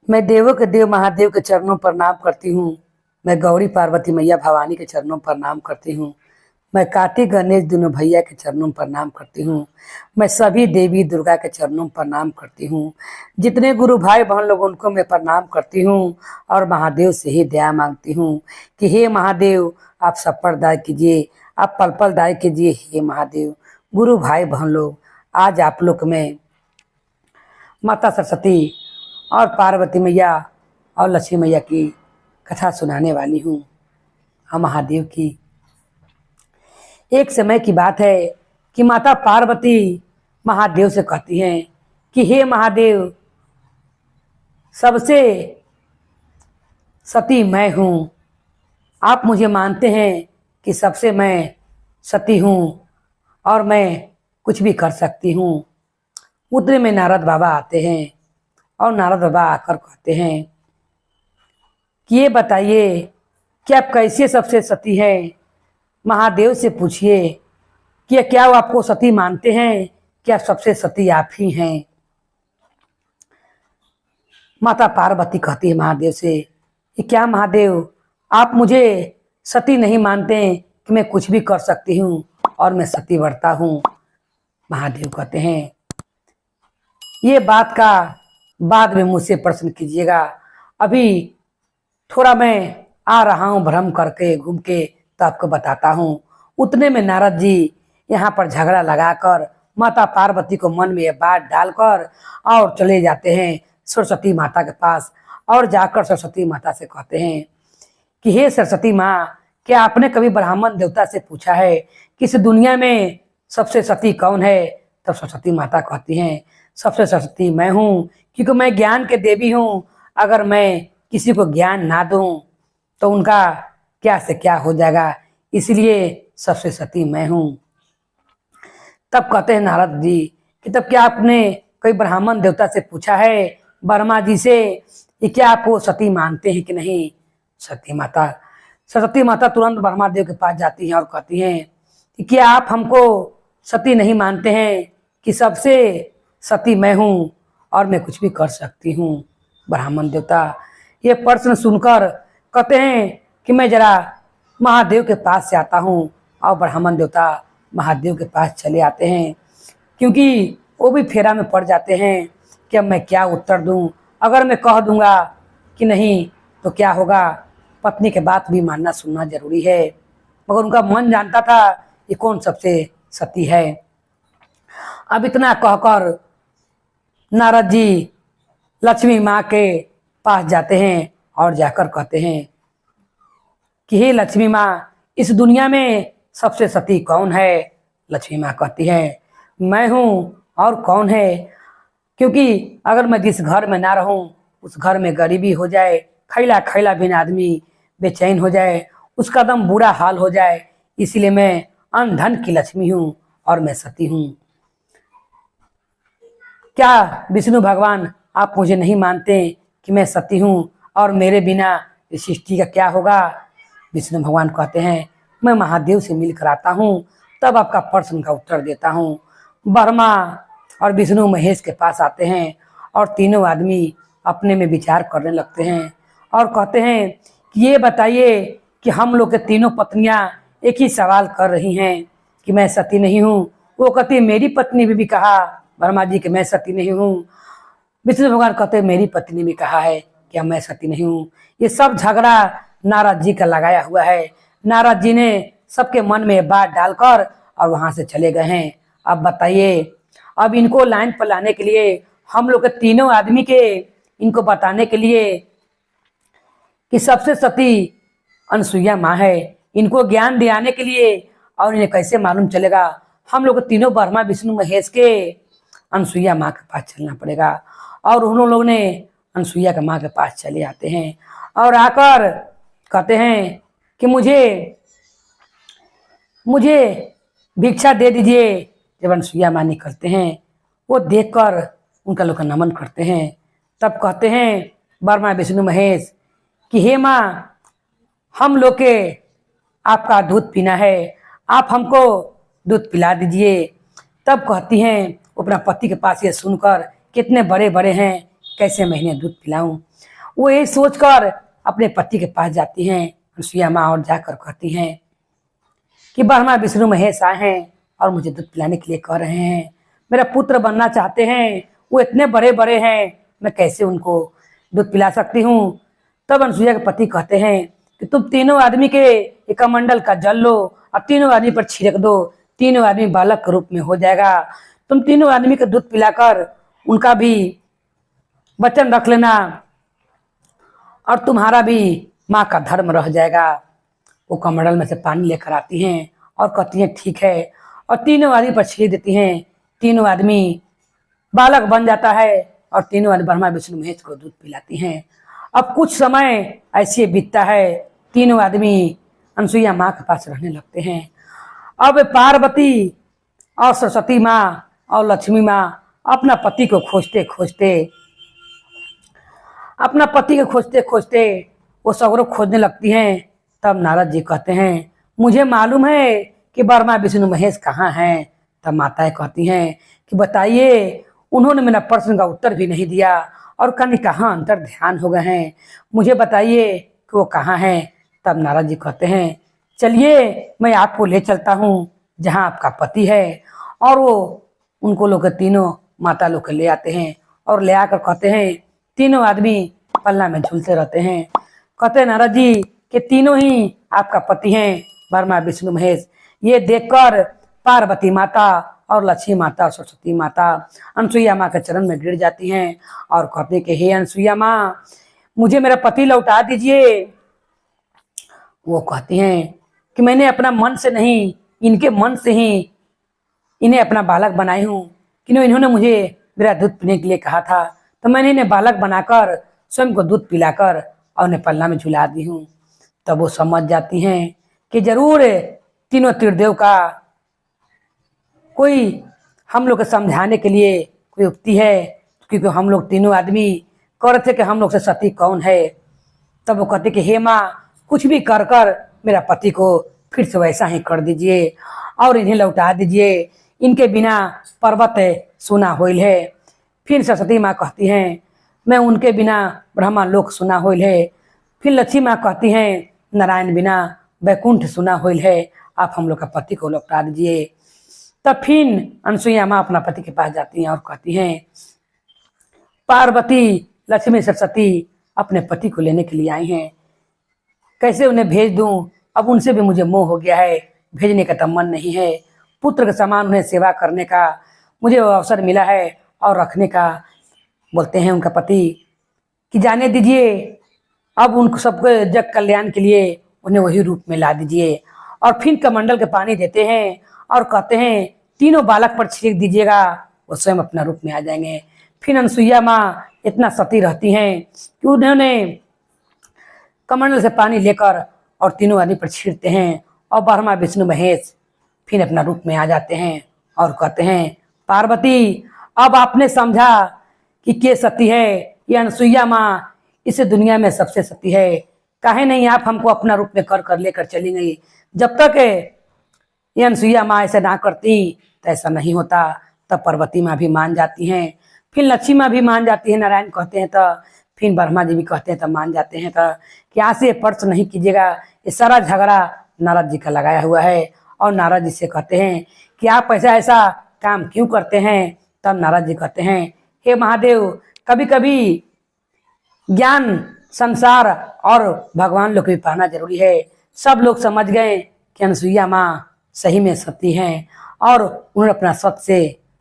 मैं देवों के देव महादेव के चरणों पर प्रणाम करती हूँ। मैं गौरी पार्वती मैया भवानी के चरणों पर प्रणाम करती हूँ। मैं कार्तिक गणेश दोनों भैया के चरणों पर प्रणाम करती हूँ। मैं सभी देवी दुर्गा के चरणों पर प्रणाम करती हूँ। जितने गुरु भाई बहन लोग उनको मैं प्रणाम करती हूँ और महादेव से ही दया मांगती हूँ कि हे महादेव आप सब पर दया कीजिए, आप पल पल दया कीजिए। हे महादेव, गुरु भाई बहन लोग, आज आप लोग में माता सरस्वती और पार्वती मैया और लक्ष्मी मैया की कथा सुनाने वाली हूँ। हम महादेव की एक समय की बात है कि माता पार्वती महादेव से कहती हैं कि हे महादेव, सबसे सती मैं हूँ। आप मुझे मानते हैं कि सबसे मैं सती हूँ और मैं कुछ भी कर सकती हूँ। उतने में नारद बाबा आते हैं और नारद बाबा आकर कहते हैं कि ये बताइए कि आप कैसे सबसे सती हैं। महादेव से पूछिए कि क्या वो आपको सती मानते हैं, क्या सबसे सती आप ही हैं। माता पार्वती कहती है महादेव से कि क्या महादेव, आप मुझे सती नहीं मानते कि मैं कुछ भी कर सकती हूँ और मैं सती व्रता हूँ। महादेव कहते हैं ये बात का बाद में मुझसे प्रश्न कीजिएगा, अभी थोड़ा मैं आ रहा हूँ भ्रम करके घूम के, तो आपको बताता हूँ। उतने में नारद जी यहाँ पर झगड़ा लगाकर माता पार्वती को मन में ये बात डालकर और चले जाते हैं सरस्वती माता के पास और जाकर सरस्वती माता से कहते हैं कि हे सरस्वती माँ, क्या आपने कभी ब्राह्मण देवता से पूछा है कि इस दुनिया में सबसे सती कौन है। तब सरस्वती माता कहती हैं सबसे सरस्वती मैं हूँ, क्योंकि मैं ज्ञान के देवी हूँ। अगर मैं किसी को ज्ञान ना दूँ तो उनका क्या से क्या हो जाएगा, इसलिए सबसे सती मैं हूँ। तब कहते हैं नारद जी कि तब क्या आपने कोई ब्राह्मण देवता से पूछा है, ब्रह्मा जी से, कि क्या आप वो सती मानते हैं कि नहीं। सरस्वती माता तुरंत ब्रह्मा देव के पास जाती हैं और कहती हैं कि क्या आप हमको सती नहीं मानते हैं कि सबसे सती मैं हूँ और मैं कुछ भी कर सकती हूँ। ब्राह्मण देवता ये प्रश्न सुनकर कहते हैं कि मैं जरा महादेव के पास से आता हूँ। और ब्राह्मण देवता महादेव के पास चले आते हैं, क्योंकि वो भी फेरा में पड़ जाते हैं कि अब मैं क्या उत्तर दूँ। अगर मैं कह दूंगा कि नहीं तो क्या होगा, पत्नी के बात भी मानना सुनना जरूरी है। मगर उनका मन जानता था कि कौन सबसे सती है। अब इतना कहकर नारद जी लक्ष्मी माँ के पास जाते हैं और जाकर कहते हैं कि हे लक्ष्मी माँ, इस दुनिया में सबसे सती कौन है। लक्ष्मी माँ कहती है मैं हूँ, और कौन है, क्योंकि अगर मैं जिस घर में ना रहूं उस घर में गरीबी हो जाए, खैला खैला बिन आदमी बेचैन हो जाए, उसका दम बुरा हाल हो जाए, इसलिए मैं अन्न धन की लक्ष्मी हूँ और मैं सती हूँ। क्या विष्णु भगवान आप मुझे नहीं मानते कि मैं सती हूँ और मेरे बिना इस सृष्टि का क्या होगा। विष्णु भगवान कहते हैं मैं महादेव से मिल कर आता हूँ, तब आपका प्रश्न का उत्तर देता हूँ। ब्रह्मा और विष्णु महेश के पास आते हैं और तीनों आदमी अपने में विचार करने लगते हैं और कहते हैं कि ये बताइए कि हम लोग के तीनों पत्नियां एक ही सवाल कर रही हैं कि मैं सती नहीं हूँ। वो कहती मेरी पत्नी भी कहा ब्रह्मा जी कि मैं सती नहीं हूँ। विष्णु भगवान कहते मेरी पत्नी भी कहा है कि मैं सती नहीं हूँ। ये सब झगड़ा नारद जी का लगाया हुआ है। नारद जी ने सबके मन में बात डालकर और वहां से चले गए हैं। अब बताइए, अब इनको लाइन पर लाने के लिए, हम लोग के तीनों आदमी के इनको बताने के लिए कि सबसे सती अनसुईया माँ है, इनको ज्ञान दिलाने के लिए, और इन्हें कैसे मालूम चलेगा, हम लोग तीनों ब्रह्मा विष्णु महेश के अनसुईया माँ के पास चलना पड़ेगा। और उन लोग ने अनसुईया के माँ के पास चले आते हैं और आकर कहते हैं कि मुझे भिक्षा दे दीजिए। जब अनसुईया माँ निकलते हैं वो देखकर उनका लोग नमन करते हैं। तब कहते हैं ब्रह्मा विष्णु महेश कि हे माँ, हम लोग के आपका दूध पीना है, आप हमको दूध पिला दीजिए। तब कहती हैं अपना पति के पास ये सुनकर कितने बड़े बड़े हैं, कैसे मैं इन्हें दूध पिलाऊं। वो ये सोचकर अपने पति के पास जाती हैं अनसुईया माँ और जाकर कहती हैं कि ब्रह्मा विष्णु महेश आए हैं और मुझे दूध पिलाने के लिए कह रहे हैं, मेरा पुत्र बनना चाहते हैं, वो इतने बड़े बड़े हैं, मैं कैसे उनको दूध पिला सकती हूँ। तब अनसुईया के पति कहते हैं कि तुम तीनों आदमी के एक कमंडल का जल लो और तीनों आदमी पर छिड़क दो, तीनों आदमी बालक के रूप में हो जाएगा। तुम तीनों आदमी को दूध पिलाकर उनका भी वचन रख लेना और तुम्हारा भी माँ का धर्म रह जाएगा। वो कमंडल में से पानी लेकर आती हैं और कहती हैं ठीक है, और तीनों आदमी पर छिड़क देती हैं। तीनों आदमी बालक बन जाता है और तीनों आदमी ब्रह्मा विष्णु महेश को दूध पिलाती हैं। अब कुछ समय ऐसे बीतता है, तीनों आदमी अनसुईया माँ के पास रहने लगते हैं। अब पार्वती और सरस्वती माँ और लक्ष्मी माँ अपना पति को खोजते खोजते वो सगरों खोजने लगती हैं। तब नारद जी कहते हैं मुझे मालूम है कि ब्रह्मा विष्णु महेश कहाँ हैं। तब माताएं कहती हैं कि बताइए, उन्होंने मेरा प्रश्न का उत्तर भी नहीं दिया और कहीं कहाँ अंतर ध्यान हो गए हैं, मुझे बताइए कि वो कहाँ हैं। तब नारद जी कहते हैं चलिए मैं आपको ले चलता हूँ जहाँ आपका पति है। और वो उनको लोग तीनों माता लोग के ले आते हैं और ले आकर कहते हैं, तीनों आदमी पल्ला में झूलते रहते हैं। कहते हैं नारद जी कि तीनों ही आपका पति हैं ब्रह्मा विष्णु महेश। ये देखकर पार्वती माता और लक्ष्मी माता और सरस्वती माता अनसुईया माँ के चरण में गिर जाती हैं और कहते हैं कि हे अनसुईया माँ, मुझे मेरा पति लौटा दीजिए। वो कहती हैं कि मैंने अपना मन से नहीं, इनके मन से ही इन्हें अपना बालक बनाई हूँ। क्यों इन्होंने मुझे मेरा दूध पीने के लिए कहा था, तो मैंने इन्हें बालक बनाकर स्वयं को दूध पिलाकर और उन्हें पल्ला में झुला दी हूँ। तब वो समझ जाती हैं कि जरूर तीनों त्रिदेव का कोई हम लोग को समझाने के लिए कोई उक्ति है, क्योंकि हम लोग तीनों आदमी कह रहे थे कि हम लोग से सती कौन है। तब वो कहते कि हे माँ, कुछ भी कर कर मेरा पति को फिर से वैसा ही कर दीजिए और इन्हें लौटा दीजिए, इनके बिना पर्वत सुना होइल है। फिर सरस्वती माँ कहती हैं मैं उनके बिना ब्रह्मा लोक सुना होइल है। फिर लक्ष्मी माँ कहती हैं नारायण बिना वैकुंठ सुना होइल है, आप हम लोग का पति को लौटा दीजिए। तब फिर अनसुईया माँ अपना पति के पास जाती हैं और कहती हैं पार्वती लक्ष्मी सरस्वती अपने पति को लेने के लिए आई हैं, कैसे उन्हें भेज दूं, अब उनसे भी मुझे मोह हो गया है, भेजने का तो मन नहीं है। पुत्र के समान उन्हें सेवा करने का मुझे वो अवसर मिला है और रखने का। बोलते हैं उनका पति कि जाने दीजिए, अब उनको सबको जग कल्याण के लिए उन्हें वही रूप में ला दीजिए। और फिर कमंडल के पानी देते हैं और कहते हैं तीनों बालक पर छिड़क दीजिएगा, वो स्वयं अपना रूप में आ जाएंगे। फिर अनसुईया माँ इतना सती रहती हैं कि उन्होंने कमंडल से पानी लेकर और तीनों आदमी पर छींटते हैं और ब्रह्मा विष्णु महेश फिर अपना रूप में आ जाते हैं और कहते हैं पार्वती, अब आपने समझा कि के सती है, ये अनसुईया माँ इस दुनिया में सबसे सती है। काहे नहीं आप हमको अपना रूप में कर लेकर चली गई। जब तक ये अनसुईया माँ ऐसे ना करती तो ऐसा नहीं होता। तब पार्वती माँ भी मान जाती हैं, फिर लक्ष्मी माँ भी मान जाती है, नारायण कहते हैं तो फिर ब्रह्मा जी भी कहते हैं, तब मान जाते हैं। तो कि यहाँ से पर्स नहीं कीजिएगा, ये सारा झगड़ा नारद जी का लगाया हुआ है। और नारद जी से कहते हैं कि आप ऐसा काम क्यों करते हैं। तब नारद जी कहते हैं हे महादेव, कभी कभी ज्ञान संसार और भगवान लोग भी पाना जरूरी है। सब लोग समझ गए कि अनसुईया माँ सही में सती हैं और उन्होंने अपना सत से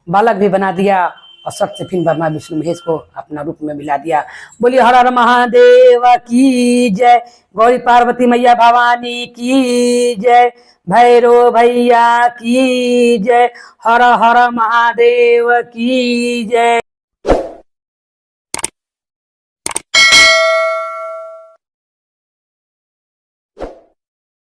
बालक भी बना दिया और सत से फिर ब्रह्मा विष्णु महेश को अपना रूप में मिला दिया। बोलिए हर हर महादेव की जय, गौरी पार्वती मैया भवानी की जय, भैरव भैया की जय, हर हर महादेव की जय।